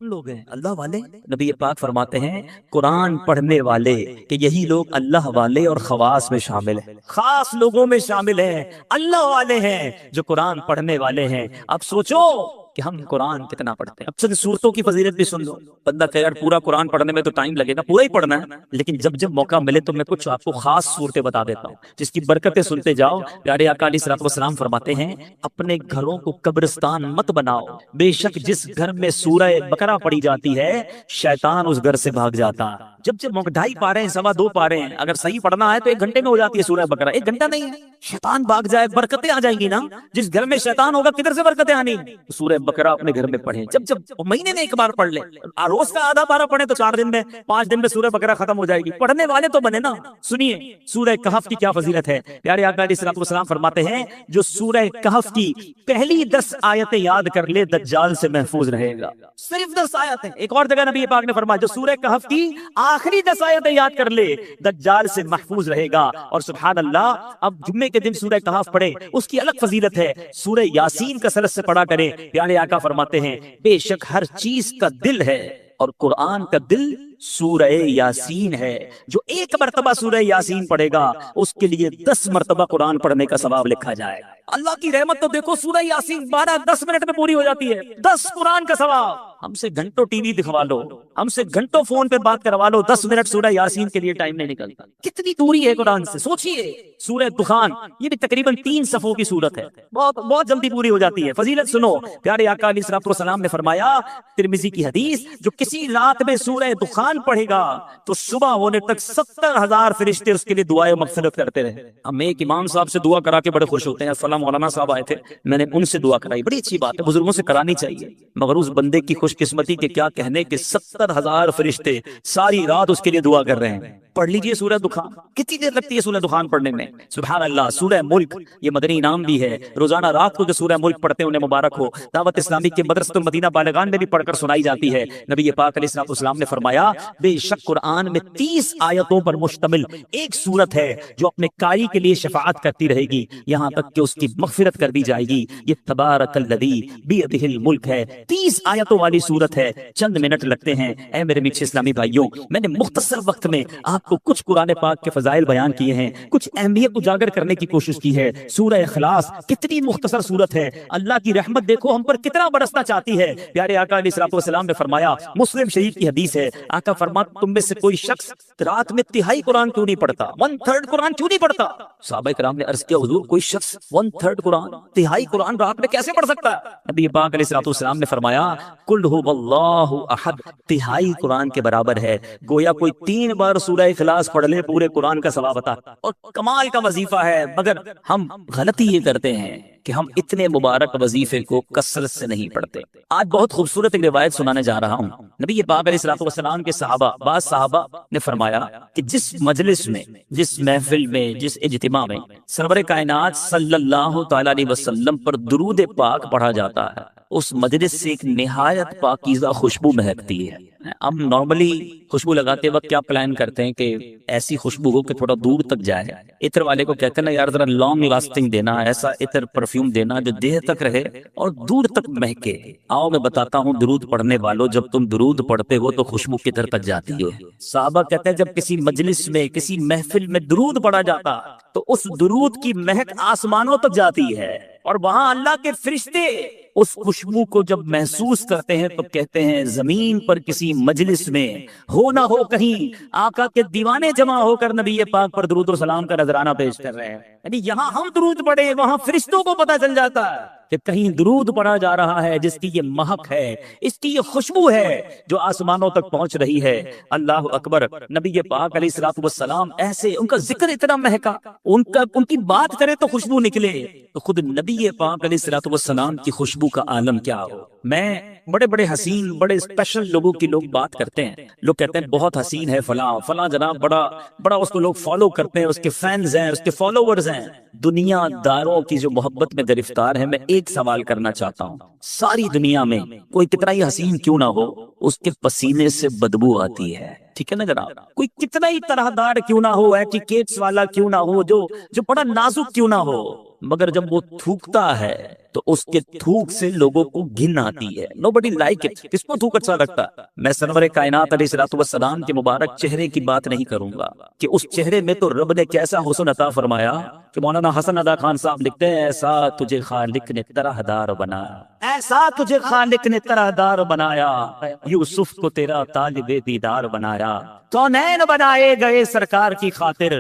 لوگ ہیں اللہ والے؟ نبی پاک فرماتے ہیں قرآن پڑھنے والے کہ یہی لوگ اللہ والے اور خواص میں شامل ہیں، خاص لوگوں میں شامل ہیں، اللہ والے ہیں جو قرآن پڑھنے والے ہیں۔ اب سوچو کہ ہم قرآن کتنا پڑھتے ہیں۔ اب چند صورتوں کی فضیلت بھی سن لو۔ بندہ کہ یار پورا قرآن پڑھنے میں تو ٹائم لگے گا، پورا ہی پڑھنا ہے، لیکن جب جب موقع ملے تو میں کچھ آپ کو خاص صورتیں بتا دیتا ہوں جس کی برکتیں سنتے جاؤ۔ پیارے آقا علیہ الصلوۃ والسلام فرماتے ہیں اپنے گھروں کو قبرستان مت بناؤ، بے شک جس گھر میں سورہ بقرہ پڑھی جاتی ہے شیطان اس گھر سے بھاگ جاتا ہے۔ جب جب 2.5 پارے ہیں، 2.25 پارے ہیں، اگر صحیح پڑھنا ہے تو 1 گھنٹے میں ہو جاتی ہے سورہ بقرہ، 1 گھنٹہ نہیں ہے۔ شیطان بھاگ جائے برکتیں آ جائیں گی نا۔ جس گھر میں شیطان ہوگا کدھر سے برکتیں آنی؟ سورہ بقرہ اپنے گھر میں پڑھیں، جب جب مہینے میں 1 بار پڑھ لیں، روز کا آدھا پارہ پڑھیں تو 4 دن میں 5 دن میں سورہ بقرہ ختم ہو جائے گی۔ پڑھنے والے تو بنے نا۔ سنیے سورہ کہف کی کیا فضیلت ہے۔ پیارے آقا علیہ الصلوۃ والسلام فرماتے ہیں جو سورہ کہف کی پہلی 10 آیتیں یاد کر لے دجال سے محفوظ رہے گا۔ صرف 10 آیتیں۔ ایک اور جگہ نبی پاک نے فرمایا جو سورہ کہف کی آخری 10 آیتیں یاد کر لے دجال سے محفوظ رہے گا۔ اور سبحان اللہ، اب جمعے کے دن سورہ کہف پڑھے، اس کی الگ فضیلت ہے۔ سورہ یاسین کثرت سے پڑھا کریں۔ پیارے آقا فرماتے ہیں بے شک ہر چیز کا دل ہے اور قرآن کا دل سورہ یاسین ہے۔ جو 1 مرتبہ سورہ یاسین پڑھے گا اس کے لیے 10 مرتبہ قرآن پڑھنے کا ثواب لکھا جائے گا۔ اللہ کی رحمت تو دیکھو، سورہ یاسین 12-10 منٹ میں پوری ہو جاتی ہے، 10 قرآن کا ثواب۔ ہم سے گھنٹوں ٹی وی دکھوا لو، ہم سے گھنٹوں فون پہ بات کروا لو، 10 منٹ سورہ یاسین کے لیے ٹائم نہیں نکلتا۔ کتنی دوری ہے قرآن سے، سوچئے۔ سورہ دخان یہ بھی تقریباً 3 صفوں کی سورت ہے، بہت جلدی پوری ہو جاتی ہے۔ فضیلت سنو، پیارے آقا علیہ الصلوۃ والسلام نے فرمایا ترمذی کی حدیث جو کسی رات میں سورہ دخان پڑھے گا تو صبح ہونے تک 70,000 فرشتے اس کے لیے دعائیں مغفرت کرتے رہے۔ ہم ایک امام صاحب سے دعا کرا کے بڑے خوش ہوتے ہیں، فلاں مولانا صاحب آئے تھے، میں نے ان سے دعا کرائی، بڑی اچھی بات ہے، بزرگوں سے کرانی چاہیے، مگر اس بندے کی خوش قسمتی کے کیا کہنے کہ 70,000 فرشتے ساری رات اس کے لیے دعا کر رہے ہیں۔ پڑھ لیجئے سورہ دخان، کتنی دیر لگتی ہے سورہ دخان پڑھنے میں؟ سبحان اللہ۔ سورہ ملک یہ مدنی انعام بھی ہے، روزانہ رات کو جو سورہ ملک پڑھتے ہیں انہیں مبارک ہو۔ دعوت اسلامی کے مدرسۃ المدینہ بالغان میں بھی پڑھ کر سنائی جاتی ہے۔ نبی پاک علیہ الصلوۃ والسلام نے فرمایا بے شک قرآن میں 30 آیتوں پر مشتمل ایک سورت ہے جو اپنے قاری کے لیے شفاعت کرتی رہے گی یہاں تک کہ اس کی مغفرت کر دی جائے گی۔ یہ تبارک الذی بیدہ الملک ہے، 30 آیتوں والی سورت ہے، چند منٹ لگتے ہیں۔ اے میرے میٹھے اسلامی بھائیوں، میں نے مختصر وقت میں آپ کو کچھ قرآن پاک کے فضائل بیان کیے ہیں، کچھ اہمیت اجاگر کرنے کی کوشش کی ہے۔ سورہ اخلاص کتنی مختصر سورت ہے، اللہ کی رحمت دیکھو ہم پر کتنا برسنا چاہتی ہے۔ پیارے آقا علیہ الصلوۃ والسلام نے فرمایا، مسلم شریف کی حدیث ہے، آقا فرماتے تم میں سے کوئی شخص رات میں 1/3 قرآن کیوں نہیں پڑھتا، 1/3 قرآن کیوں نہیں پڑھتا؟ صحابہ کرام نے عرض کیا حضور کوئی شخص 1/3 قرآن، 1/3 قرآن رات میں کیسے پڑھ سکتا ہے؟ نبی پاک علیہ الصلوۃ والسلام نے فرمایا قل هو اللہ احد، 1/3 قرآن کے برابر ہے۔ گویا کوئی 3 بار سورہ اخلاص پڑھ لے پورے قرآن کا ثواب عطا، اور کمال کا وظیفہ ہے۔ مگر ہم غلطی یہ کرتے ہیں کہ ہم اتنے مبارک وظیفے کو کثرت سے نہیں پڑھتے۔ آج بہت خوبصورت ایک روایت سنانے جا رہا ہوں۔ نبی پاک علیہ الصلوۃ والسلام کے صحابہ، بعض صحابہ نے فرمایا کہ جس مجلس میں، جس محفل میں، جس اجتماع میں سرور کائنات صلی اللہ تعالی علیہ وسلم پر درود پاک پڑھا جاتا ہے اس مجلس سے ایک نہایت پاکیزہ خوشبو مہکتی ہے۔ ہم نارملی خوشبو لگاتے وقت کیا پلان کرتے ہیں کہ ایسی خوشبو ہو کہ تھوڑا دور تک جائے۔ عطر والے کو کہتے ہیں نا یار ذرا لانگ لاسٹنگ دینا، ایسا عطر پرفیوم دینا جو دیر تک رہے اور دور تک مہکے۔ آؤ میں بتاتا ہوں درود پڑھنے والوں، جب تم درود پڑھتے ہو تو خوشبو کدھر تک جاتی ہے؟ صحابہ کہتے ہیں جب کسی مجلس میں، کسی محفل میں درود پڑھا جاتا تو اس درود کی مہک آسمانوں تک جاتی ہے، اور وہاں اللہ کے فرشتے اس خوشبو کو جب محسوس کرتے ہیں تو کہتے ہیں زمین پر کسی مجلس میں ہو نہ ہو کہیں آقا کے دیوانے جمع ہو کر نبی پاک پر درود و سلام کا نذرانہ پیش کر رہے ہیں۔ یعنی یہاں ہم درود پڑھے وہاں فرشتوں کو پتہ چل جاتا ہے کہ کہیں درود پڑھا جا رہا ہے جس کی یہ مہک ہے، اس کی یہ خوشبو ہے جو آسمانوں تک پہنچ رہی ہے۔ اللہ اکبر۔ نبی پاک علیہ الصلوۃ والسلام ایسے، ان کا ذکر اتنا مہکا، ان کی بات کرے تو خوشبو نکلے، تو خود نبی پاک علیہ الصلوۃ والسلام کی خوشبو کا عالم کیا ہو۔ میں بڑے بڑے حسین، بڑے اسپیشل لوگوں کی لوگ بات کرتے ہیں، لوگ کہتے ہیں بہت حسین ہے فلاں فلاں جناب، بڑا اس کو لوگ فالو کرتے ہیں، اس کے فینز ہیں، اس کے فالوورز ہیں۔ دنیا داروں کی جو محبت میں گرفتار ہے، میں ایک سوال کرنا چاہتا ہوں، ساری دنیا میں کوئی کتنا ہی حسین کیوں نہ ہو اس کے پسینے سے بدبو آتی ہے، ٹھیک ہے نا جناب؟ کوئی کتنا ہی طرح دار کیوں نہ ہو، ایٹیکیٹس والا کیوں نہ ہو، جو بڑا نازک کیوں نہ ہو، مگر جب وہ تھوکتا ہے تو اس کے تھوک سے لوگوں کو گھن آتی ہے. nobody like it. کس کو تھوک اچھا لگتا؟ میں سرور کائنات علیہ الصلوۃ والسلام کے مبارک چہرے کی بات نہیں کروں گا کہ اس چہرے میں تو رب نے کیسا حسن عطا فرمایا کہ مولانا حسن ادا خان صاحب لکھتے ہیں ایسا تجھے خالق نے طرح دار بنایا، ایسا تجھے خالق نے طرح دار بنایا، یوسف کو تیرا طالب دیدار بنایا، کونین بنائے گئے سرکار کی خاطر،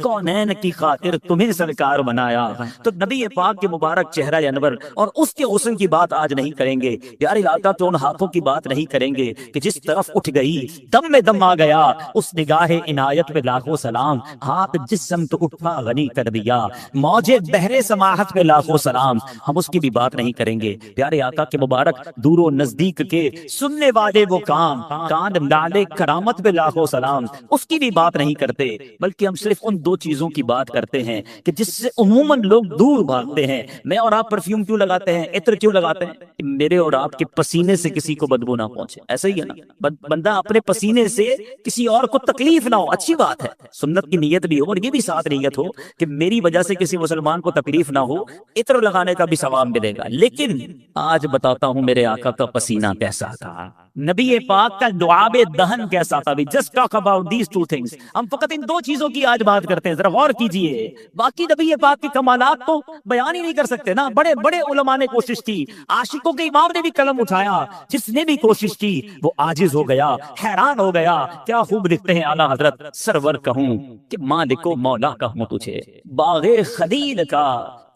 کونین کی خاطر تمہیں سرکار بنایا. تو نبی پاک کے مبارک چہرہ انور اور اس کے حسن کی بات آج نہیں کریں گے. پیارے آقا کے ان ہاتھوں کی بات نہیں کریں گے کہ جس طرف اٹھ گئی دم میں دم آ گیا، اس نگاہ عنایت پہ لاکھوں سلام، ہاتھ جس سمت اٹھا غنی کر دیا، موجے بحر سماحت پہ لاکھوں سلام. ہم اس کی بھی بات نہیں کریں گے. پیارے آقا کے مبارک دور و نزدیک کے سننے والے وہ کام، کان لالے کرامت پہ لاکھوں سلام، اس کی بھی بات نہیں کرتے، بلکہ ہم صرف ان دو چیزوں کی بات کرتے ہیں کہ جس سے عموماً لوگ دور بھاگتے ہیں. میں اور آپ پرفیوم کیوں لگاتے ہیں، عطر کیوں لگاتے ہیں؟ کہ میرے اور آپ کے پسینے سے کسی کو بدبو نہ پہنچے. ایسا ہی ہے نا، بندہ اپنے پسینے سے کسی اور کو تکلیف نہ ہو، اچھی بات ہے. سنت کی نیت بھی ہو اور یہ بھی ساتھ نیت ہو کہ میری وجہ سے کسی مسلمان کو تکلیف نہ ہو، عطر لگانے کا بھی ثواب ملے گا. لیکن آج بتاتا ہوں میرے آقا کا پسینہ کیسا تھا، نبی پاک کا لعاب دہن کیسا تھا. Just talk about these two things. ہم فقط ان دو چیزوں کی آج بات کرتے ہیں، ذرا غور کیجئے. باقی نبی پاک کی کمالات تو بیان ہی نہیں کر سکتے نا. بڑے بڑے علماء نے کوشش کی، عاشقوں کے امام نے بھی قلم اٹھایا، جس نے بھی کوشش کی وہ عاجز ہو گیا، حیران ہو گیا. کیا خوب لکھتے ہیں اعلیٰ حضرت، سرور کہوں کہ مالک و مولا کہوں تجھے، باغ خلیل کا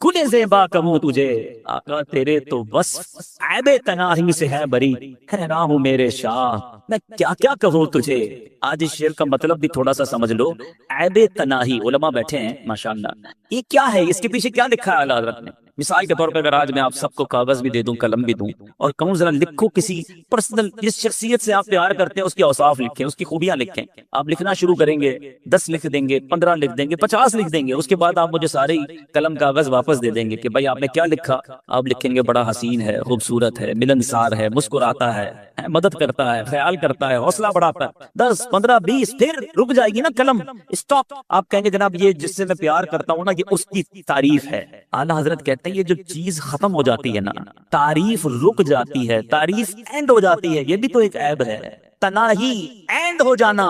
کل زیبا کہوں تجھے. آقا تیرے تو وصف عیب تناہی سے ہے بری، حیران ہوں میرے شاہ میں کیا کیا کہوں تجھے. آج اس شعر کا مطلب بھی تھوڑا سا سمجھ لو. عیب تناہی، علماء بیٹھے ہیں ماشاءاللہ، یہ کیا ہے، اس کے پیچھے کیا لکھا ہے اعلیٰ حضرت نے؟ مثال کے طور پر اگر آج میں آپ سب کو کاغذ بھی دے دوں، قلم بھی دوں، اور کہوں ذرا لکھو کسی پرسنل، جس شخصیت سے آپ پیار کرتے ہیں اس کے اوصاف لکھیں، اس کی خوبیاں لکھیں. آپ لکھنا شروع کریں گے، 10 لکھ دیں گے، 15 لکھ دیں گے، 50 لکھ دیں گے. اس کے بعد آپ مجھے سارے قلم کاغذ واپس دے دیں گے کہ بھائی آپ نے کیا لکھا. آپ لکھیں گے بڑا حسین ہے، خوبصورت ہے، ملنسار ہے، مسکراتا ہے، مدد کرتا ہے، خیال کرتا ہے، حوصلہ بڑھاتا ہے. 10 15 20 پھر رک جائے گی نا قلم، اسٹاپ. آپ کہیں گے جناب یہ جس سے میں پیار کرتا ہوں نا یہ اس کی تعریف ہے. اعلیٰ حضرت کہتے ہیں یہ جو چیز ختم ہو جاتی ہے نا، تعریف رک جاتی ہے، تعریف اینڈ ہو جاتی ہے، یہ بھی تو ایک عیب ہے. تناہی اینڈ ہو جانا.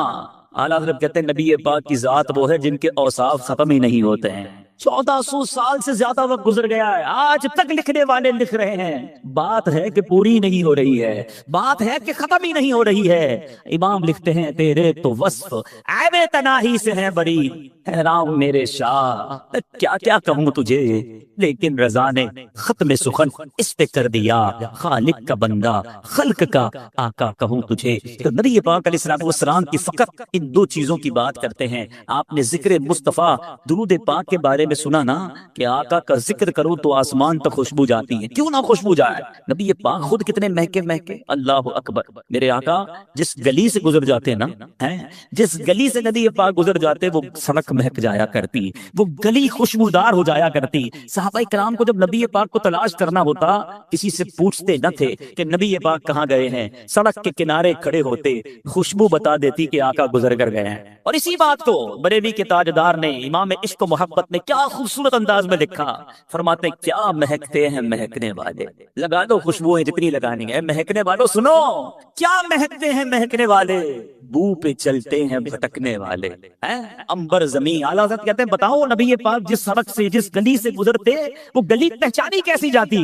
اعلیٰ حضرت کہتے ہیں نبی پاک کی ذات وہ ہے جن کے اوصاف ختم ہی نہیں ہوتے ہیں. 1400 سال سے زیادہ وقت گزر گیا ہے، آج تک لکھنے والے لکھ رہے ہیں. بات ہے کہ پوری نہیں ہو رہی ہے، بات ہے کہ ختم ہی نہیں ہو رہی ہے. امام لکھتے ہیں تیرے تو وصف عیب تناہی سے ہے بری، حیران میرے شاہ کیا کیا کہوں تجھے. لیکن رضا نے ختم سخن اس پہ کر دیا، خالق کا بندہ خلق کا آقا کہوں تجھے. تو نبی پاک علیہ السلام والسلام کی فقط ان دو چیزوں کی بات کرتے ہیں. آپ نے ذکر مصطفیٰ درود پاک کے بارے میں سنا نا کہ آقا کا ذکر کرو تو آسمان تک خوشبو جاتی ہے. کیوں نہ خوشبو جائے، نبی پاک خود کتنے مہکے مہکے. اللہ اکبر. میرے آقا جس گلی سے گزر جاتے نا، جس گلی سے نبی پاک گزر جاتے وہ سڑک مہک جایا کرتی، وہ گلی خوشبودار ہو جایا کرتی. صحابہ کرام کو جب نبی پاک کو تلاش کرنا ہوتا کسی سے پوچھتے نہ تھے کہ نبی پاک کہاں گئے ہیں، سڑک کے کنارے کھڑے ہوتے، خوشبو بتا دیتی کہ آقا گزر کر گئے ہیں. اور اسی بات کو بریلی کے تاجدار نے، امام عشق و محبت نے کیا خوبصورت انداز میں لکھا. فرماتے ہیں کیا مہکتے ہیں مہکنے والے. لگا دو خوشبوئیں جتنی لگانی ہے. مہکنے والوں سنو، کیا مہکتے ہیں مہکنے والے، بو پہ چلتے ہیں بھٹکنے والے. امبر زمین. اعلیٰ حضرت کہتے ہیں بتاؤ نبی پاک جس سڑک سے جس گلی سے گزرتے وہ گلی پہچانی کیسی جاتی.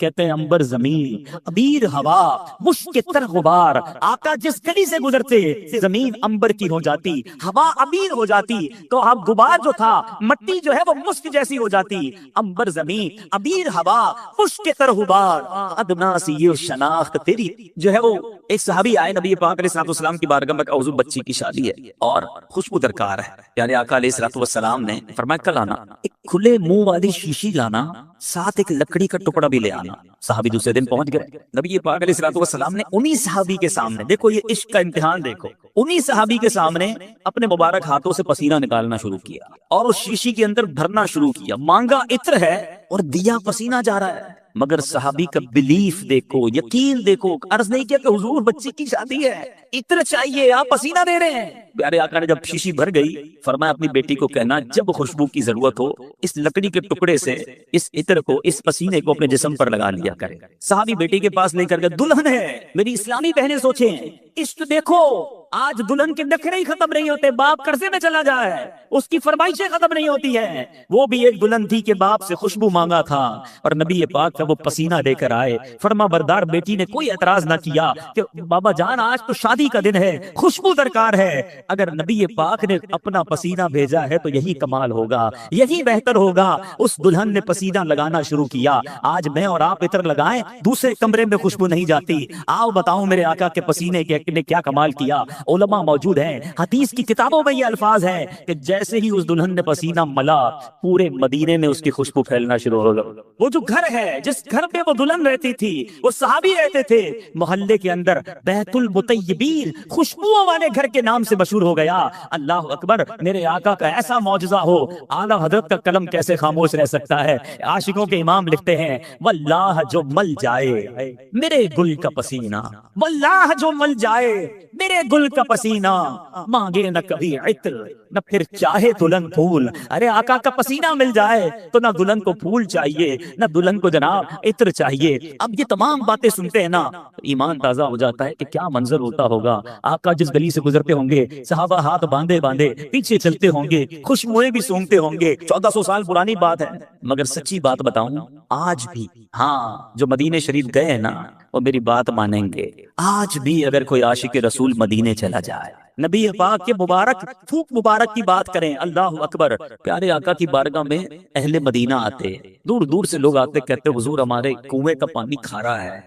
کہتے ہیں امبر زمین، ابیر ہوا، مشک تر غبار. آقا جس گلی سے گزرتے زمین امبر کی ہو جاتی، ہوا ابیر ہو جاتی، تو اب غبار جو تھا، مٹی جو ہے وہ مشک جیسی ہو جاتی. امبر زمین، ابیر ہوا، مشک تر غبار. ادنا سی یہ شناخت تیری جو ہے وہ. ایک صحابی آئے نبی پاک علیہ السلام کی بارگاہ میں، اوزو بچی کی شادی ہے اور خوشبو درکار ہے. یعنی آقا علیہ السلام نے فرمایا کل آنا، ایک کھلے منہ والی شیشی لانا، ساتھ ایک لکڑی کا ٹکڑا بھی لے آنا. صحابی دوسرے دن پہنچ گئے. نبی پاک علیہ السلام نے انہی صحابی کے سامنے، دیکھو یہ عشق کا امتحان دیکھو، انہی صحابی کے سامنے اپنے مبارک ہاتھوں سے پسینہ نکالنا شروع کیا اور اس شیشی کے اندر بھرنا شروع کیا. مانگا عطر ہے اور دیا پسینہ جا رہا ہے. مگر صحابی کا بلیف دیکھو، یقین دیکھو. عرض نہیں کیا کہ حضور بچی کی شادی ہے، عطر چاہیے، آپ پسینہ دے رہے ہیں. پیارے آقا نے جب شیشی بھر گئی فرمایا اپنی بیٹی کو کہنا جب خوشبو کی ضرورت ہو اس لکڑی کے ٹکڑے سے اس عطر کو، اس پسینے کو اپنے جسم پر لگا لیا کرے۔ صحابی بیٹی کے پاس لے کر کے، دلہن ہے، میری اسلامی بہنیں سوچیں، عشق دیکھو، آج دلہن کے نخرے ہی ختم نہیں ہوتے، باپ قرضے میں چلا جائے، اس کی فرمائشیں ختم نہیں ہوتی ہیں۔ وہ بھی ایک دلہن تھی کہ باپ سے خوشبو مانگا تھا اور نبی پاک کا وہ پسینہ لے کر آئے۔ فرما بردار بیٹی نے کوئی اعتراض نہ کیا کہ بابا جان آج تو شادی کا دن ہے، خوشبو درکار ہے۔ اگر نبی پاک نے اپنا پسینہ بھیجا ہے تو یہی کمال ہوگا، یہی بہتر ہوگا۔ اس دلہن نے پسینہ لگانا شروع کیا۔ آج میں اور آپ عطر لگائیں، دوسرے کمرے میں خوشبو نہیں جاتی۔ آؤ بتاؤ میرے آقا کے پسینے نے کیا کمال کیا۔ علماء موجود ہیں، حدیث کی کتابوں میں یہ الفاظ ہیں کہ جیسے ہی اس دلہن نے پسینہ ملا، پورے مدینے میں اس کی خوشبو پھیلنا شروع ہو گئی۔ وہ جو گھر ہے، جس گھر میں وہ دلہن رہتی تھی، وہ صحابی رہتے تھے، محلے کے اندر بیت المطیبین، خوشبوؤں والے گھر کے نام سے مشہور ہو گیا۔ اللہ اکبر، میرے آقا کا ایسا معجزہ ہو، اعلیٰ حضرت کا قلم کیسے خاموش رہ سکتا ہے۔ عاشقوں کے امام لکھتے ہیں، واللہ جو مل جائے میرے گل کا پسینہ، واللہ جو مل جائے میرے گل کا پسینہ، مانگے نہ کبھی عطر نہ پھر چاہے دلہن پھول۔ ارے آقا کا پسینہ مل جائے تو نہ دلہن کو پھول چاہیے، نہ دلہن کو جناب عطر چاہیے۔ اب یہ تمام باتیں سنتے ہیں نا، ایمان تازہ ہو جاتا ہے کہ کیا منظر ہوتا ہوگا۔ آقا جس گلی سے گزرتے ہوں گے، صحابہ ہاتھ باندھے باندھے پیچھے چلتے ہوں گے، خوشبوئیں بھی سونگتے ہوں گے۔ 1400 سال پرانی بات ہے، مگر سچی بات بتاؤں، آج بھی ہاں جو مدینے شریف گئے ہیں نا، وہ میری بات مانیں گے۔ آج بھی اگر کوئی عاشق رسول مدینے چلا جائے، نبی پاک کے مبارک تھوک مبارک کی بات کریں، اللہ اکبر، پیارے آقا کی بارگاہ میں اہل مدینہ آتے، دور دور سے لوگ آتے، کہتے حضور ہمارے کنویں کا پانی کھارا ہے۔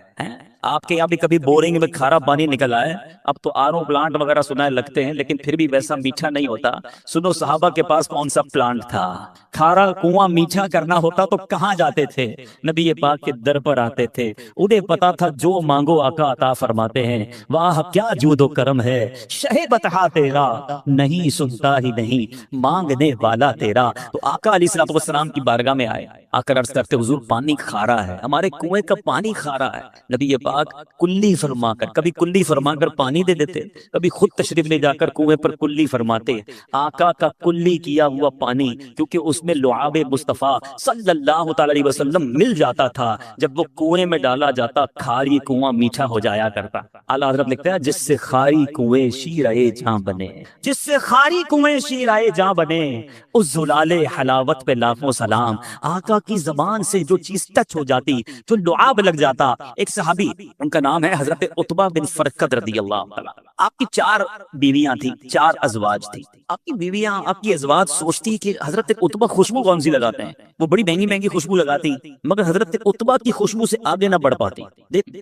آپ کے یہاں بھی کبھی بورنگ میں کھارا پانی نکل آئے؟ اب تو آر او پلانٹ وغیرہ سنائے لگتے ہیں، لیکن پھر بھی ویسا میٹھا نہیں ہوتا۔ سنو صحابہ کے پاس کون سا پلانٹ تھا؟ کھارا کنواں میٹھا کرنا ہوتا تو کہاں جاتے تھے؟ نبی پاک کے در پر آتے تھے، انہیں پتا تھا جو مانگو آقا عطا فرماتے ہیں۔ واہ کیا جود و کرم ہے، شہ بتہا تیرا، نہیں سنتا ہی نہیں مانگنے والا تیرا۔ تو آقا علیہ الصلوۃ والسلام کی بارگاہ میں آئے، آ کر عرض کرتے حضور پانی کھارا ہے، ہمارے کنویں کا پانی کھارا ہے۔ نبی پاک کلی فرما کر، کبھی کلی فرما کر پانی دے دیتے، کبھی خود تشریف لے جا کر کنویں پر کلی فرماتے۔ آقا کا کلی کیا ہوا پانی، کیونکہ اس میں لعاب مصطفیٰ صلی اللہ تعالی علیہ وسلم مل جاتا تھا، جب وہ کنویں میں ڈالا جاتا کھاری کنواں میٹھا ہو جایا کرتا۔ اعلیٰ حضرت لکھتا ہے، جس سے خاری کنویں شیرائے جاں بنے، جس سے خاری کنویں شیرائے جاں بنے، اس زلال حلاوت پہ لاکھوں سلام۔ آقا کی زبان سے جو چیز ٹچ ہو جاتی، جو لعاب لگ جاتا۔ ایک صحابی، ان کا نام ہے حضرت عتبہ بن فرقد رضی اللہ عنہ۔ آپ کی 4 بیویاں تھیں، 4 ازواج تھی۔ آپ کی بیویاں، آپ کی ازواج سوچتی کہ حضرت عتبہ خوشبو کون سی لگاتے ہیں، وہ بڑی مہنگی مہنگی خوشبو لگاتی، مگر حضرت عتبہ کی خوشبو سے آگے نہ بڑھ پاتی۔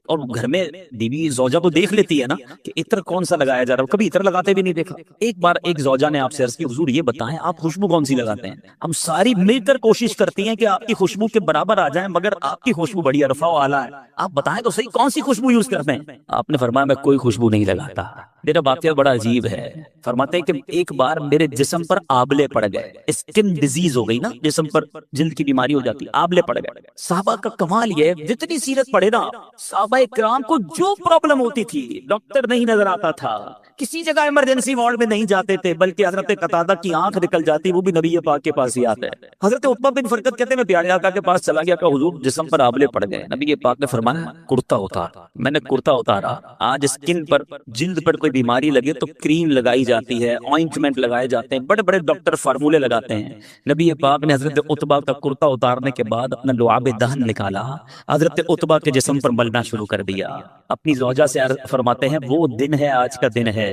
اور گھر میں بیوی زوجہ تو دیکھ لیتی ہے نا کہ عطر کون سا لگایا جا رہا ہے، کبھی عطر لگاتے بھی نہیں دیکھا۔ ایک بار ایک زوجہ نے آپ سے عرض کی، حضور یہ بتائیں آپ خوشبو کون سی لگاتے ہیں؟ ہم ساری مل کر کوشش کرتی ہیں کہ آپ کی خوشبو کے برابر آ جائیں، مگر آپ کی خوشبو بڑی عرفہ و اعلیٰ ہے، آپ بتائیں تو صحیح کون سی خوشبو یوز کرتے ہیں؟ آپ نے فرمایا میں کوئی خوشبو نہیں لگاتا۔ میرا واقعہ بڑا عجیب ہے، فرماتے ہیں کہ ایک بار میرے جسم پر آبلے پڑ گئے، اسکن ڈیزیز ہو گئی نا، جسم پر جلد کی بیماری ہو جاتی، آبلے پڑ گئے۔ صحابہ کا کمال یہ ہے، جتنی سیرت پڑھے نا، صحابہ کرام کو جو پرابلم ہوتی تھی، ڈاکٹر نہیں نظر آتا تھا، کسی جگہ ایمرجنسی وارڈ میں نہیں جاتے تھے، بلکہ حضرت قتادہ کی آنکھ نکل جاتی، وہ بھی نبی پاک کے پاس ہی آتے ہیں۔ حضرت عتبہ بن فرقد کہتے ہیں میں پیارے آقا کے پاس چلا گیا کہ حضور جسم پر آبلے پڑ گئے۔ نبی پاک نے فرمایا کرتا اتار۔ میں نے کرتا اتارا۔ آج اسکن پر، جلد پر کوئی بیماری لگے تو کریم لگائی جاتی ہے، آئنٹمنٹ لگائے جاتے ہیں، بڑے بڑے ڈاکٹر فارمولے لگاتے ہیں۔ نبی پاک نے حضرت عتبہ کا کرتا اتارنے کے بعد اپنا لعاب دہن نکالا، حضرت عتبہ کے جسم پر ملنا شروع کر دیا۔ اپنی زوجہ سے فرماتے ہیں وہ دن ہے، آج کا دن ہے،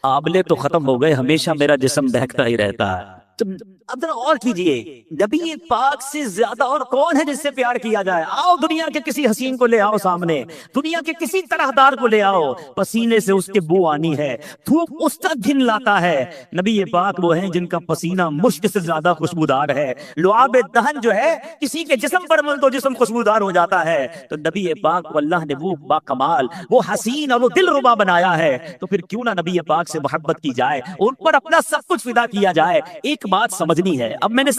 آبلے تو ختم ہو گئے، ہمیشہ میرا جسم بہکتا ہی رہتا ہے۔ اب ذرا اور کیجئے، نبی پاک سے زیادہ اور کون ہے جس سے پیار کیا جائے؟ آؤ دنیا کے کسی حسین کو لے آؤ سامنے، دنیا کے کسی طرحدار کو لے آؤ، پسینے سے اس کے بو آنی ہے، دھوپ اس کا گھن لاتا ہے۔ نبی پاک وہ ہیں جن کا پسینہ مشک سے زیادہ خوشبودار ہے۔ لعاب دہن جو ہے کسی کے جسم پر مل تو جسم خوشبودار ہو جاتا ہے۔ تو نبی پاک کو اللہ نے وہ با کمال، وہ حسین اور وہ دل ربا بنایا ہے، تو پھر کیوں نہ نبی پاک سے محبت کی جائے، ان پر اپنا سب کچھ فدا کیا جائے۔ ایک بات سمجھنی ہے. اب میں نے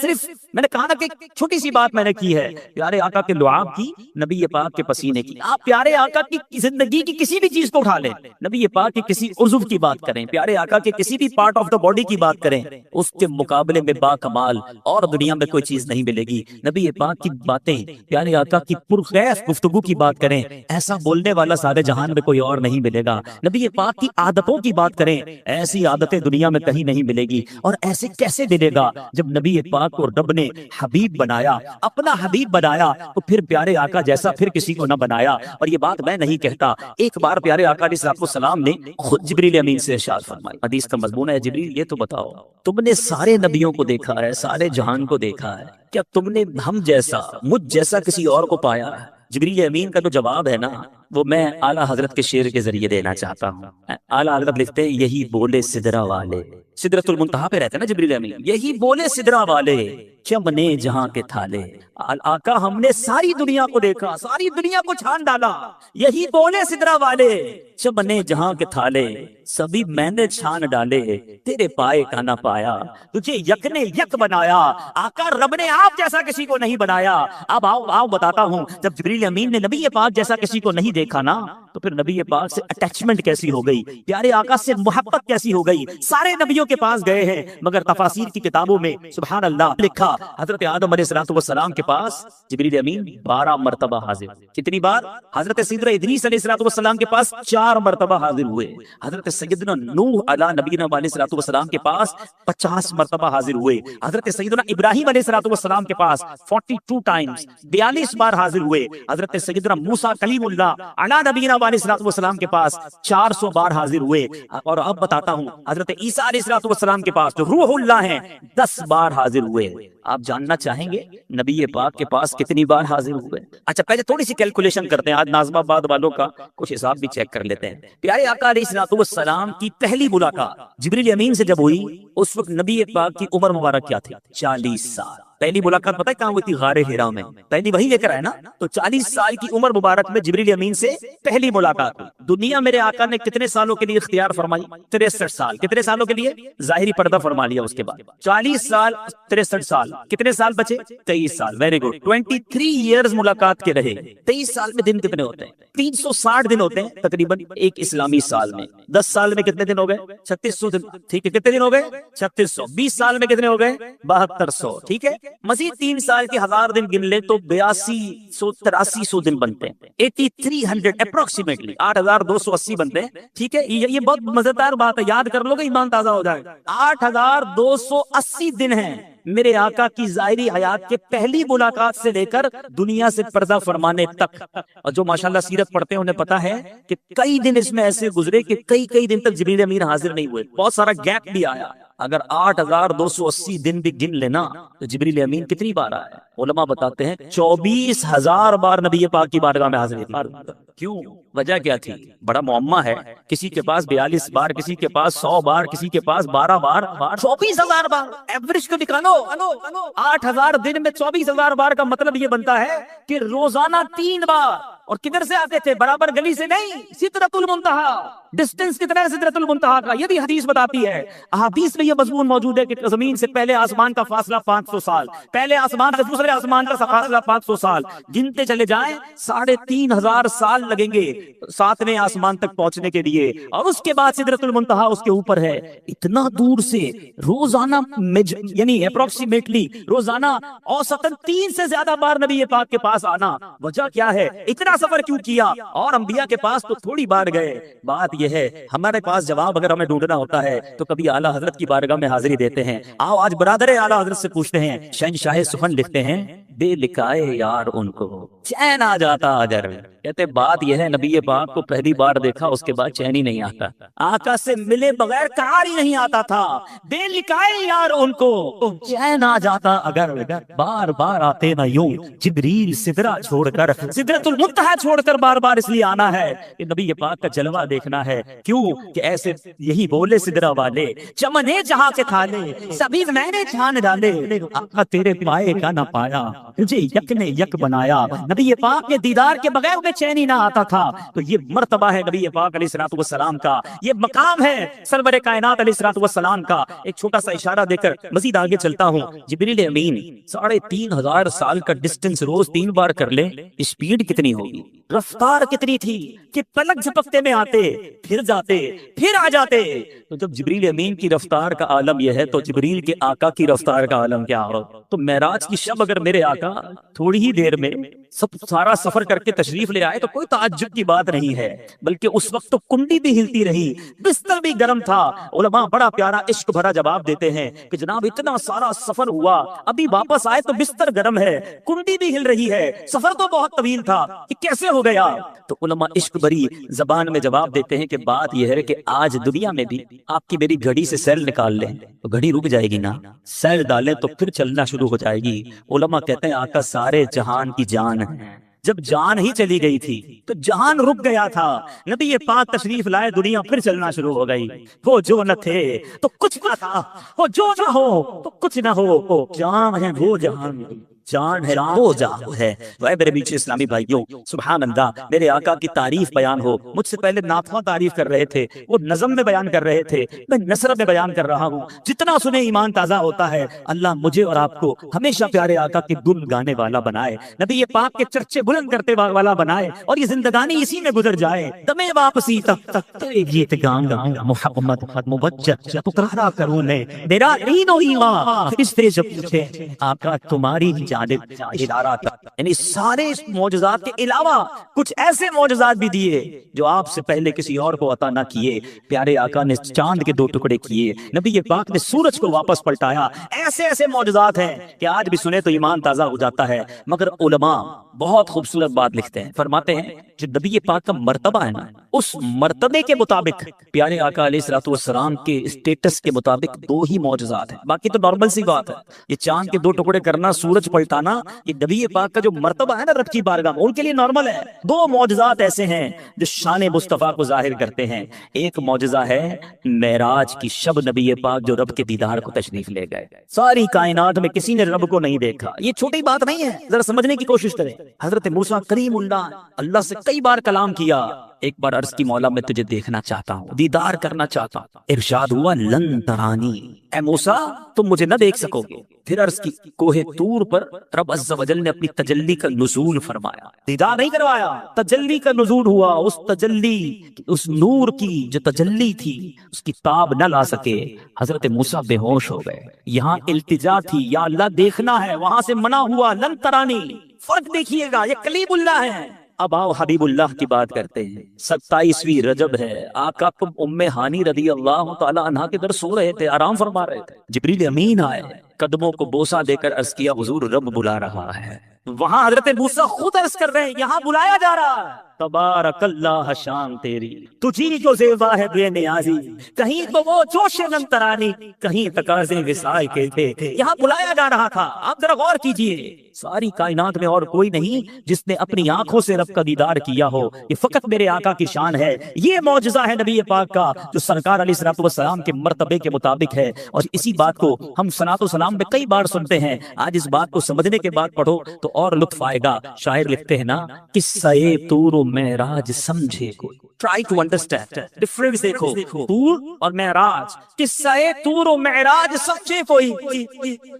کہا نا کہ چھوٹی سی بات میں نے کی ہے پیارے آقا کے لعاب کی, نبی پاک کے پسینے کی. آپ پیارے آقا کی زندگی کی کسی بھی چیز کو اٹھا لیں, نبی پاک کی کسی عضو کی بات کریں, پیارے آقا کے کسی بھی پارٹ آف دا باڈی کی بات کریں, اس کے مقابلے میں با کمال اور دنیا میں کوئی چیز نہیں ملے گی. نبی پاک کی باتیں, پیارے آقا کی پرخیف گفتگو کی بات کریں, ایسا بولنے والا سارے جہان میں کوئی اور نہیں ملے گا. نبی پاک کی عادتوں کی بات کریں, ایسی عادتیں دنیا میں کہیں نہیں ملے گی. اور ایسے کیسے ملے گا جب نبی پاک کو رب نے حبیب بنایا, اپنا حبیب بنایا, تو پھر پیارے آقا جیسا پھر کسی کو نہ بنایا. اور یہ بات میں نہیں کہتا, ایک بار پیارے آقا علیہ السلام نے خود جبریل امین سے ارشاد فرمائی. حدیث کا مضمون ہے, جبریل یہ تو بتاؤ, تم نے سارے نبیوں کو دیکھا ہے, سارے جہان کو دیکھا ہے, کیا تم نے ہم جیسا, مجھ جیسا کسی اور کو پایا ہے؟ جبریل امین کا جو جواب ہے نا, وہ میں اعلیٰ حضرت کے شعر کے ذریعے دینا چاہتا ہوں. اعلیٰ حضرت لکھتے ہیں, یہی بولے سدرا والے, سدرۃ المنتہا پہ رہتے ہیں نا جبریل امین, یہی بولے سدرا والے چمنے جہاں کے تھالے. آقا ہم نے ساری دنیا کو دیکھا, ساری دنیا کو چھان ڈالا, یہی بولے سدرا والے چمنے جہاں کے تھالے, سبھی میں نے چھان ڈالے, تیرے پائے کا نہ پایا, تجھے یک نے یک بنایا. آقا رب نے آپ جیسا کسی کو نہیں بنایا. اب آؤ بتاتا ہوں, جب جبریل امین نے نبی پاک جیسا کسی کو نہیں دیکھا نا, تو پھر نبی پاک سے اٹیچمنٹ کیسی ہو گئی, پیارے آقا سے محبت کیسی ہو گئی. سارے نبیوں کے پاس گئے ہیں, مگر تفاسیر کی کتابوں میں سبحان اللہ لکھا, حضرت آدم علیہ السلام کے پاس جبریل امین 12 مرتبہ حاضر. کتنی بار؟ حضرت سیدنا ادریس علیہ السلام کے پاس 4 مرتبہ حاضر ہوئے. حضرت سیدنا نوح علی نبینا علیہ السلام کے پاس 50 مرتبہ حاضر ہوئے. حضرت سیدنا ابراہیم علیہ السلام کے پاس 42 ٹائمز 42 بار حاضر ہوئے. حضرت سیدنا موسیٰ کلیم اللہ علی نبینا علیہ السلام کے پاس 400 بار حاضر ہوئے. اور اب بتاتا ہوں, حضرت عیسیٰ علیہ السلام کے پاس جو روح اللہ ہیں 10 بار حاضر ہوئے. آپ جاننا چاہیں گے نبی پاک کے پاس کتنی بار حاضر ہوئے؟ اچھا پہلے تھوڑی سی کیلکولیشن کرتے ہیں, آج ناظم آباد والوں کا کچھ حساب بھی چیک کر لیتے ہیں. پیارے آقا علیہ السلام کی پہلی ملاقات جبریل امین سے جب ہوئی, اس وقت نبی پاک کی عمر مبارک کیا تھی؟ 40 سال. پہلی ملاقات پتہ ہے کہاں ہوئی تھی؟ غار حرا میں. پہلی وہی لے کر آئے نا, تو 40 سال کی عمر مبارک میں جبریل امین سے پہلی ملاقات ہوئی. دنیا میرے آقا نے کتنے سالوں کے لیے اختیار فرمائی؟ 63 سال. کتنے سالوں کے لیے؟ ظاہری پردہ فرما لیا. اس کے بعد 40 سال 63 سال, کتنے سال بچے؟ 23 سال. Very good. 23 ایئرز ملاقات کے رہے. 23 سال میں دن کتنے ہوتے ہیں؟ 360 دن ہوتے ہیں تقریباً ایک اسلامی سال میں. 10 سال میں کتنے دن ہو گئے؟ 3600 دن. ٹھیک ہے, کتنے دن ہو گئے؟ 3600. 20 سال میں کتنے ہو گئے؟ 7200. ٹھیک ہے, مزید 3 سال کے 1000 دن گن لیں تو 8200 دن بنتے ہیں. 8300 اپروکسیمیٹلی 8280 بنتے ہیں. ٹھیک ہے, یہ بہت مزیدار بات ہے, یاد کر لو گے ایمان تازہ ہو جائے. 8280 دن ہیں میرے آقا کی ظاہری حیات کے پہلی ملاقات سے لے کر دنیا سے پردہ فرمانے تک. اور جو ماشاءاللہ سیرت پڑھتے ہیں انہیں پتا ہے کہ کئی دن اس میں ایسے گزرے کہ کئی دن تک جبریل امین حاضر نہیں ہوئے. بہت سارا گیپ بھی آیا. اگر 8280 دن بھی گن لینا تو جبریل امین کتنی بار آئے؟ علماء بتاتے ہیں 24,000 بار نبی پاک کی بارگاہ میں حاضر ہوئے. کیوں؟ وجہ کیا تھی؟ بڑا معمہ ہے. کسی کے پاس 42 بار, کسی کے پاس 100 بار, کسی کے پاس 12 بار, 24,000 بار. ایوریج کو نکالو. 8000 دن میں 24,000 بار کا مطلب یہ بنتا ہے کہ روزانہ 3 بار. اور کدھر سے آتے تھے؟ برابر گلی سے نہیں, سدرۃ المنتہا. ڈسٹینس کتنا ہے سدرۃ المنتہا کا؟ یہ بھی حدیث بتاتی ہے. احادیث میں یہ مضمون موجود ہے کہ زمین سے پہلے آسمان کا فاصلہ 500 سال, پہلے آسمان سے دوسرے آسمان کا فاصلہ 500 سال. گنتے چلے جائیں 3500 سال لگیں گے 7ویں آسمان تک پہنچنے کے لیے. اور اس کے بعد سدرۃ المنتہا اس کے اوپر ہے. اتنا دور سے روزانہ یعنی اپروکسیمیٹلی روزانہ اوسطاً 3 سے زیادہ بار نبی پاک کے پاس آنا. وجہ کیا ہے؟ اتنا سفر کیوں کیا؟ اور انبیاء کے پاس تو تھوڑی بار گئے. بات یہ ہے ہمارے پاس جواب اگر ہمیں ڈھونڈنا ہوتا ہے تو کبھی اعلیٰ حضرت کی بارگاہ میں حاضری دیتے ہیں. آؤ آج برادر اعلیٰ حضرت سے پوچھتے ہیں. شہنشاہ سخن لکھتے ہیں, بے لکھائے یار ان کو چین آ جاتا اگر. کہتے بات یہ ہے نبی پاک کو پہلی بار دیکھا اس کے بعد چین ہی نہیں آتا. آقا سے ملے بغیر کار ہی نہیں آتا تھا. بے لکھائے یار ان کو چین آ جاتا اگر. بار بار آتے نہ یوں جبریل سدرا چھوڑ کر, سدرۃ المنتہا چھوڑ کر بار بار اس لیے آنا ہے کہ نبی پاک کا جلوہ دیکھنا ہے. کیوں کہ ایسے یہی بولے سدرا والے چمنے جہاں کے تھالے, سبھی میں نے چھان ڈالے. آقا تیرے پائے کا نہ پایا, تجھے یک نے یک بنایا. نبی نبی پاک کے دیدار کے بغیر انہیں چین ہی نہ آتا تھا. تو یہ مرتبہ ہے نبی پاک علیہ الصلوۃ والسلام کا, یہ مقام ہے سرور کائنات علیہ الصلوۃ والسلام کا. ایک چھوٹا سا اشارہ دے کر مزید آگے چلتا ہوں. جبریل امین 3500 سال کا ڈسٹینس روز 3 بار کر لے, اسپیڈ کتنی ہوگی, رفتار کتنی تھی کہ پلک جھپکتے میں آتے, پھر جاتے, پھر آ جاتے. تو جب جبریل امین کی رفتار کا عالم یہ ہے تو جبریل کے آقا کی رفتار کا عالم کیا ہو. تو معراج کی شب اگر میرے آقا تھوڑی ہی دیر میں سارا سفر کر کے تشریف لے آئے تو کوئی تعجب کی بات نہیں ہے, بلکہ اس وقت تو کنڈی بھی ہلتی رہی, بستر بھی گرم تھا. علماء بڑا پیارا عشق بھرا جواب دیتے ہیں کہ جناب اتنا سارا سفر ہوا, ابھی واپس آئے تو بستر گرم ہے, کنڈی بھی ہل رہی ہے, سفر تو بہت طویل تھا, یہ کیسے ہو گیا؟ تو علماء عشق بھری زبان میں جواب دیتے ہیں کہ بات یہ ہے کہ آج دنیا میں بھی آپ کی میری گھڑی سے سیل نکال لیں تو گھڑی رک جائے گی نا, سیل ڈالیں تو پھر چلنا شروع ہو جائے گی. علماء کہتے ہیں آقا سارے جہان کی جان ہے, جب جان ہی چلی گئی تھی تو جہان رک گیا تھا. نبی پاک تشریف لائے, دنیا پھر چلنا شروع ہو گئی. وہ جو نہ تھے تو کچھ نہ تھا, وہ جو نہ ہو تو کچھ نہ ہو, جان ہے وہ جہان, جان ہے وہ جان ہے. وہ میرے بیچ اسلامی بھائیوں, سبحان اللہ, میرے آقا کی تعریف بیان ہو. مجھ سے پہلے ناتواں تعریف کر رہے تھے, وہ نظم میں بیان کر رہے تھے, میں نثر میں بیان کر رہا ہوں. جتنا سنے ایمان تازہ ہوتا ہے. اللہ مجھے اور آپ کو ہمیشہ پیارے آقا کے گن گانے والا بنائے, نبی پاک کے چرچے بلند کرتے والا بنائے, اور یہ زندگانی اسی میں گزر جائے. دمے واپسی تک تک گیت گاؤں محمد موجہ پکارا کروں نے میرا دین و ایمان اس طرح سے پوچھے آقا تمہاری جانب اشارہ تھا. یعنی سارے معجزات کے علاوہ کچھ ایسے معجزات بھی دیے جو آپ سے پہلے کسی اور کو عطا نہ کیے. پیارے آقا نے چاند کے 2 ٹکڑے کیے, نبی پاک نے سورج کو واپس پلٹایا. ایسے ایسے معجزات ہیں کہ آج بھی سنے تو ایمان تازہ ہو جاتا ہے. مگر علماء بہت خوبصورت بات لکھتے ہیں, فرماتے ہیں جو نبی پاک کا مرتبہ ہے نا, اس مرتبے کے مطابق پیارے آقا علیہ الصلوۃ والسلام کے اسٹیٹس کے مطابق 2 ہی معجزات ہیں, باقی تو نارمل سی بات ہے. یہ چاند کے 2 ٹکڑے کرنا, سورج پلٹانا, یہ نبی پاک کا جو مرتبہ ہے نا رب کی بارگاہ میں, ان کے لیے نارمل ہے. 2 معجزات ایسے ہیں جو شان مصطفیٰ کو ظاہر کرتے ہیں. ایک معجزہ ہے معراج کی شب, نبی پاک جو رب کے دیدار کو تشریف لے گئے. ساری کائنات میں کسی نے رب کو نہیں دیکھا, یہ چھوٹی بات نہیں ہے, ذرا سمجھنے کی کوشش کریں. حضرت موسیٰ کریم اللہ سے کئی بار کلام کیا. ایک بار عرض کی مولا میں تجھے دیکھنا چاہتا ہوں, دیدار کرنا چاہتا ہوں. ارشاد ہوا لن ترانی, اے موسیٰ تم مجھے نہ دیکھ سکو گے. پھر عرض کی کوہ طور پر رب عز و جل نے اپنی تجلی کا نزول فرمایا, دیدار نہیں کروایا, تجلی کا نزول ہوا. اس تجلی, اس نور کی جو تجلی تھی اس کی تاب نہ لا سکے, حضرت موسیٰ بے ہوش ہو گئے. یہاں التجا تھی یا اللہ دیکھنا ہے, وہاں سے منع ہوا لن ترانی. فرق دیکھیے گا, یہ کلیم اللہ ہے. اب آؤ حبیب اللہ کی بات کرتے ہیں. 27ویں رجب ہے, آقا ام ہانی رضی اللہ تعالی عنہا کے در سو رہے تھے, آرام فرما رہے تھے. جبریل امین آئے, قدموں کو بوسہ دے کر عرض کیا حضور رب بلا رہا ہے. وہاں حضرت موسیٰ خود عرض کر رہے ہیں یہاں بلایا جا رہا ہے. تبارک اللہ شان تیری, تجھی کو زیبا ہے بے نیازی, کہیں تو وہ جوش ننترانی, کہیں تقاضے وصال کے تھے. یہاں بلایا جا رہا تھا. آپ ذرا غور کیجئے, ساری کائنات میں اور کوئی نہیں جس نے اپنی آنکھوں سے رب کا دیدار کیا ہو, یہ فقط میرے آقا کی شان ہے. یہ معجزہ ہے نبی پاک کا جو سرکار علیہ الصلوۃ والسلام کے مرتبے کے مطابق ہے. اور اسی بات کو ہم صلاۃ و سلام میں کئی بار سنتے ہیں. آج اس بات کو سمجھنے کے بعد پڑھو تو اور لطف آئے گا. شاعر لکھتے ہیں نا, قصہ طور و معراج سمجھے کوئی, ٹرائی ٹو انڈرسٹینڈ ڈفرنس. دیکھو طور اور معراج, قصہ طور و معراج سمجھے کوئی,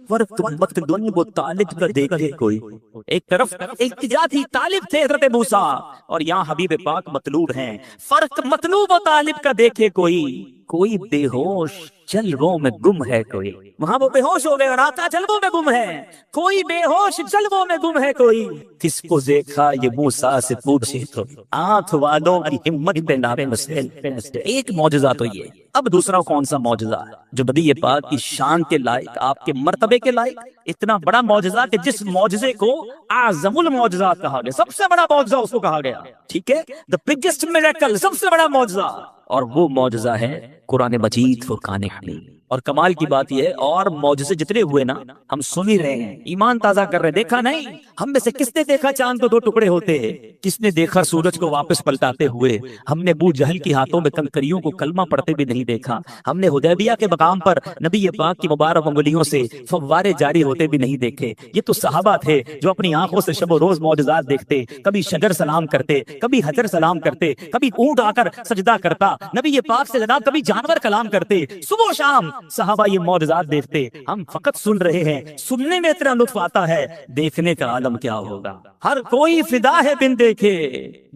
فرق مت دن وہ طالب کا دیکھے کوئی. ایک طرف التجا تھی, طالب تھے حضرت موسیٰ, اور یہاں حبیب پاک مطلوب ہیں. فرق مطلوب و طالب کا دیکھے کوئی, کوئی بے ہوش جلووں میں گم ہے کوئی. وہاں وہ بے ہوش ہو گئے اور آقا جلووں میں گم ہے. کوئی بے ہوش جلووں میں گم ہے کوئی, کس کو دیکھا یہ موسیٰ سے پوچھے تو آنکھ والوں کی ہمت پہ نہ مسئل. ایک معجزہ تو یہ. اب دوسرا کون سا معجزہ ہے جو نبی پاک کی شان کے لائق, آپ کے مرتبے کے لائق, اتنا بڑا معجزہ کہ جس معجزے کو اعظم المعجزات کہا گیا, سب سے بڑا معجزہ اس کو کہا گیا. ٹھیک ہے, the biggest miracle, سب سے بڑا معجزہ. اور وہ معجزہ ہے قرآن مجید فرقان حمید. اور کمال کی بات یہ ہے، اور معجزے جتنے ہوئے نا ہم سن ہی رہے ہیں، ایمان تازہ کر رہے ہیں۔ دیکھا نہیں ہم میں سے کس نے دیکھا چاند کو دو ٹکڑے ہوتے ہیں؟ کس نے دیکھا سورج کو واپس پلٹاتے ہوئے؟ ہم نے ابو جہل کے ہاتھوں میں کنکریوں کو کلمہ پڑھتے بھی نہیں دیکھا۔ ہم نے حدیبیہ کے مقام پر نبی پاک کی مبارک انگلیوں سے فوارے جاری ہوتے بھی نہیں دیکھے۔ یہ تو صحابہ تھے جو اپنی آنکھوں سے شب و روز معجزات دیکھتے، کبھی شجر سلام کرتے، کبھی حجر سلام کرتے، کبھی اونٹ آ کر سجدہ کرتا، نبی پاک سے جناب کبھی جانور کلام کرتے، صبح و شام صحابہ یہ معجزات دیکھتے۔ ہم فقط سن رہے ہیں، سننے میں اتنا لطف آتا ہے، دیکھنے کا عالم کیا ہوگا؟ ہر کوئی فدا ہے بن دیکھے،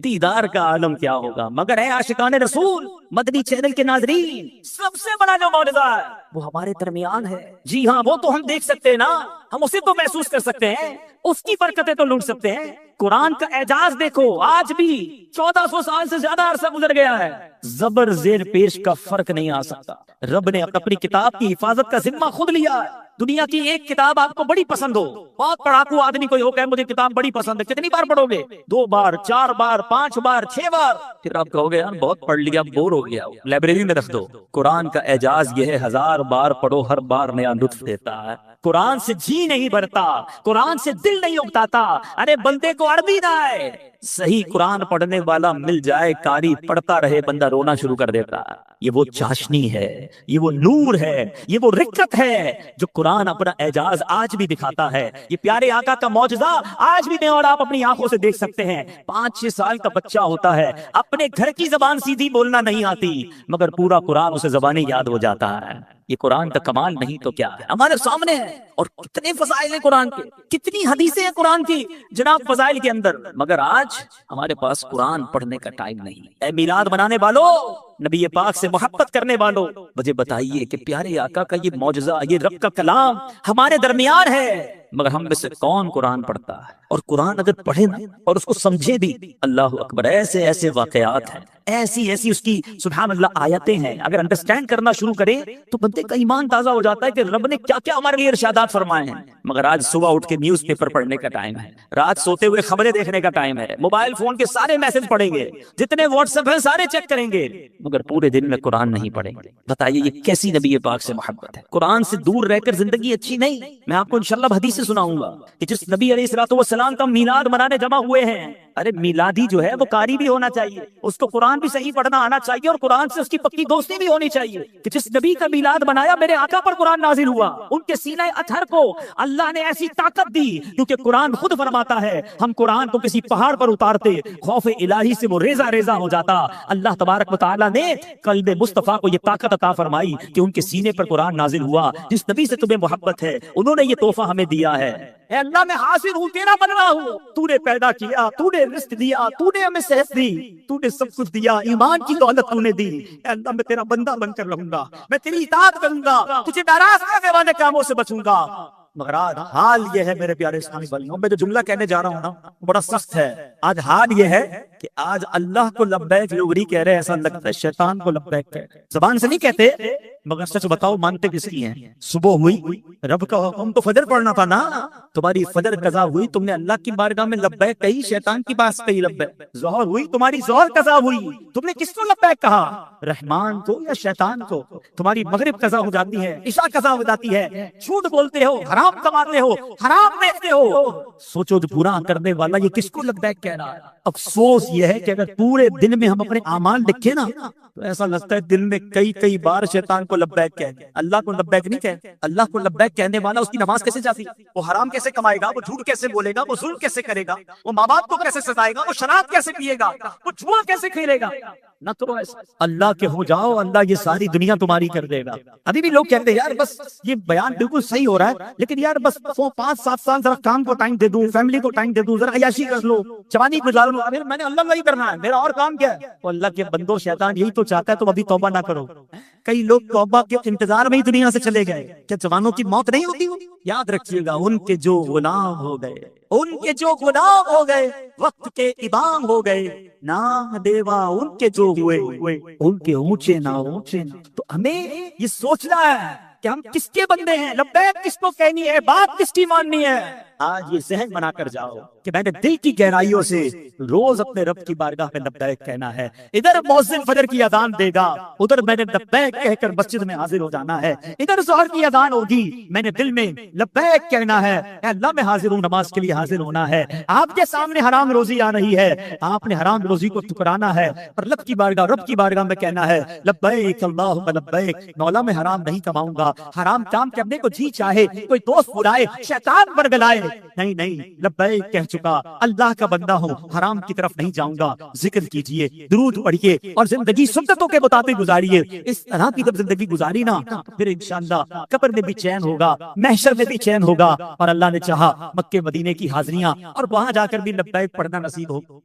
دیدار کا عالم کیا ہوگا؟ مگر اے عاشقان رسول، مدنی چینل کے ناظرین، سب سے بڑا جو معجزہ ہے وہ ہمارے درمیان ہے۔ جی ہاں، وہ تو ہم دیکھ سکتے ہیں نا، ہم اسے تو محسوس کر سکتے ہیں، اس کی برکتیں تو لوٹ سکتے ہیں۔ قرآن کا اعجاز دیکھو، آج بھی 1400 سال سے زیادہ عرصہ گزر گیا ہے، زبر زیر پیش کا فرق نہیں آ سکتا۔ رب نے اپنی کتاب کی حفاظت کا ذمہ خود لیا ہے۔ دنیا کی ایک کتاب آپ کو بڑی پسند ہو، بہت پڑھاکو آدمی کوئی ہو کہ مجھے کتاب بڑی پسند ہے، کتنی بار پڑھو گے؟ 2 بار، 4 بار، 5 بار، 6 بار، پھر آپ کہو گے یار بہت پڑھ لیا، بور ہو گیا، لائبریری میں رکھ دو۔ قرآن کا اعجاز یہ ہے، 1000 بار پڑھو، ہر بار نیا لطف دیتا ہے۔ قرآن سے جی نہیں بھرتا، قرآن سے دل نہیں اگتاتا۔ ارے بندے کو عربی نہ آئے، صحیح قرآن پڑھنے والا مل جائے، قاری پڑھتا رہے، بندہ رونا شروع کر دیتا ہے۔ یہ وہ چاشنی ہے، یہ وہ نور ہے، یہ وہ رکت ہے جو قرآن اپنا اعجاز آج بھی دکھاتا ہے۔ یہ پیارے آقا کا معجزہ آج بھی میں اور آپ اپنی آنکھوں سے دیکھ سکتے ہیں۔ 5-6 سال کا بچہ ہوتا ہے، اپنے گھر کی زبان سیدھی بولنا نہیں آتی، مگر پورا قرآن اسے زبانی یاد ہو جاتا ہے۔ یہ قرآن کا کمال نہیں تو کیا ہے؟ ہمارے سامنے ہے، اور کتنے فضائل ہیں قرآن کے، کتنی حدیثیں ہیں قرآن کی جناب فضائل کے اندر، مگر آج ہمارے پاس قرآن پڑھنے کا ٹائم نہیں۔ اے میلاد منانے والوں، نبی پاک سے محبت کرنے والوں، مجھے بتائیے کہ پیارے آقا کا یہ معجزہ، یہ رب کا کلام ہمارے درمیان ہے، مگر ہم میں سے کون قرآن پڑھتا ہے؟ اور قرآن اگر پڑھے نا اور اس کو سمجھے بھی، اللہ اکبر، ایسے ایسے واقعات ہیں، ایسی ایسی اس کی سبحان اللہ آیتیں ہیں، اگر انڈرسٹینڈ کرنا شروع کریں تو بندے کا ایمان تازہ ہو جاتا ہے کہ رب نے کیا کیا ہمارے لیے ارشادات فرمائے ہیں۔ مگر آج صبح اٹھ کے نیوز پیپر پڑھنے کا ٹائم ہے، رات سوتے ہوئے خبریں دیکھنے کا ٹائم ہے، موبائل فون کے سارے میسج پڑھیں گے، جتنے واٹس ایپ ہیں سارے چیک کریں گے، مگر پورے دن میں قرآن نہیں پڑھیں گے۔ بتائیے یہ کیسی نبی پاک سے محبت ہے؟ قرآن سے دور رہ کر زندگی اچھی نہیں۔ میں آپ کو انشاءاللہ حدیث سے سناؤں گا کہ جس نبی علیہ الصلوۃ والسلام کا میلاد منانے جمع ہوئے ہیں، ارے میلادی جو ہے وہ قاری بھی ہونا چاہیے، اس کو قرآن بھی صحیح پڑھنا آنا چاہیے، اور قرآن سے اس کی پکی دوستی بھی ہونی چاہیے کہ جس نبی کا میلاد منایا میرے آقا پر قرآن نازل ہوا، ان کے سینہ اطہر کو اللہ نے ایسی طاقت دی، کیونکہ قرآن خود فرماتا ہے ہم قرآن کو کسی پہاڑ پر اتارتے، خوف الہی سے وہ ریزہ ریزہ ہو جاتا۔ اللہ تبارک و تعالیٰ نے قلب مصطفیٰ کو یہ طاقت عطا فرمائی کہ ان کے سینے پر قرآن نازل ہوا۔ جس نبی سے تمہیں محبت ہے انہوں نے یہ تحفہ ہمیں دیا ہے۔ اے اللہ میں حاضر ہوں، تیرا بندہ ہوں، تو نے پیدا کیا، تو نے رزق دیا، تو نے ہمیں صحت دی، تو نے سب کچھ دیا، ایمان کی دولت تو نے دی۔ اے اللہ میں تیرا بندہ بن کر رہوں گا، میں تیری اطاعت کروں گا، تجھے ناراض کرنے والے کاموں سے بچوں گا۔ مگر آج حال یہ ہے میرے پیارے اسلامی بھائیوں، میں جو جملہ کہنے جا رہا ہوں نا بڑا سخت ہے۔ آج حال یہ ہے کہ آج اللہ کو لبیک لوگری کہہ رہے، ایسا لگتا ہے شیطان کو لبیک کہہ رہے، زبان سے نہیں کہتے، مگر سچ بتاؤ مانتے کس کی ہیں؟ صبح ہوئی، رب کا حکم تو فجر پڑھنا تھا نا، تمہاری فجر قضا ہوئی، تم نے اللہ کی بارگاہ میں لبیک کہی، شیطان کی بات کہی لبیک۔ ظہر ہوئی، تمہاری ظہر قضا ہوئی، تم نے کس کو لبیک کہا؟ رحمان کو یا شیطان کو؟ تمہاری مغرب قضا ہو جاتی ہے، عشاء قضا ہو جاتی ہے، جھوٹ بولتے ہو، حرام کماتے ہو، حرام بیچتے ہو، سوچو جو برا کرنے والا یہ کس کو لبیک کہہ رہا ہے؟ افسوس یہ ہے کہ اگر پورے دن میں ہم اپنے اعمال لکھیں نا تو ایسا لگتا ہے دن میں کئی بار شیطان کو لبیک کہتے، اللہ کو لبیک نہیں کہتے۔ اللہ کو لبیک کہنے والا اس کی نماز کیسے جاتی، وہ حرام کیسے کمائے گا، وہ جھوٹ کیسے بولے گا، وہ ظلم کیسے کرے گا، وہ ماں باپ کو کیسے ستائے گا، وہ شراب کیسے پیے گا، وہ جوا کیسے کھیلے گا؟ نہ کرو ایسا، اللہ کے ہو جاؤ، اللہ یہ ساری دنیا تمہاری کر دے گا۔ ابھی بھی لوگ کہتے ہیں یار بس یہ بیان بالکل صحیح ہو رہا ہے، لیکن یار بس 5-7 سال ذرا کام کو ٹائم دے دوں، فیملی کو ٹائم دے دوں، ذرا عیاشی کر لو، جوانی گزار لو، میں نے اللہ ہی کرنا ہے، میرا اور کام کیا ہے؟ وہ اللہ کے بندو، شیطان یہی تو چاہتا ہے تم ابھی توبہ نہ کرو۔ کئی لوگ توبہ کے انتظار میں ہی دنیا سے چلے گئے، کیا جوانوں کی موت نہیں ہوتی؟ یاد رکھیے گا، ان کے جو غلام ہو گئے، ان کے جو غلام ہو گئے، وقت کے امام ہو گئے، نام دیوا ان کے جو ہوئے، ان کے اونچے نہ اونچے نہ۔ تو ہمیں یہ سوچنا ہے کہ ہم کس کے بندے ہیں، لبیک کس کو کہنی ہے، بات کس کی ماننی ہے۔ آج یہ ذہن بنا کر جاؤ کہ میں نے دل کی گہرائیوں سے روز اپنے رب کی بارگاہ میں لبیک کہنا ہے۔ ادھر مؤذن فجر کی اذان دے گا، ادھر میں نے لبیک کہہ کر مسجد میں حاضر ہو جانا ہے۔ ادھر ظہر کی اذان ہوگی، میں نے دل میں لبیک کہنا ہے، اے اللہ میں حاضر ہوں، نماز کے لیے حاضر ہونا ہے۔ آپ کے سامنے حرام روزی آ رہی ہے، آپ نے حرام روزی کو ٹکرانا ہے اور رب کی بارگاہ میں کہنا ہے لبیک اللہم لبیک، مولا میں حرام نہیں کماؤں گا، حرام کام کرنے کو جی چاہے، کوئی دوست بلائے، شیطان برگلائے، نہیں نہیں، لبیک کہہ چکا، اللہ کا بندہ ہوں، حرام کی طرف نہیں جاؤں گا۔ ذکر کیجئے، درود پڑھیے اور زندگی سنتوں کے مطابق گزاریے۔ اس طرح کی جب زندگی گزاری نا، پھر انشاءاللہ قبر میں بھی چین ہوگا، محشر میں بھی چین ہوگا، اور اللہ نے چاہا مکے مدینے کی حاضریاں اور وہاں جا کر بھی لبیک پڑھنا نصیب ہو۔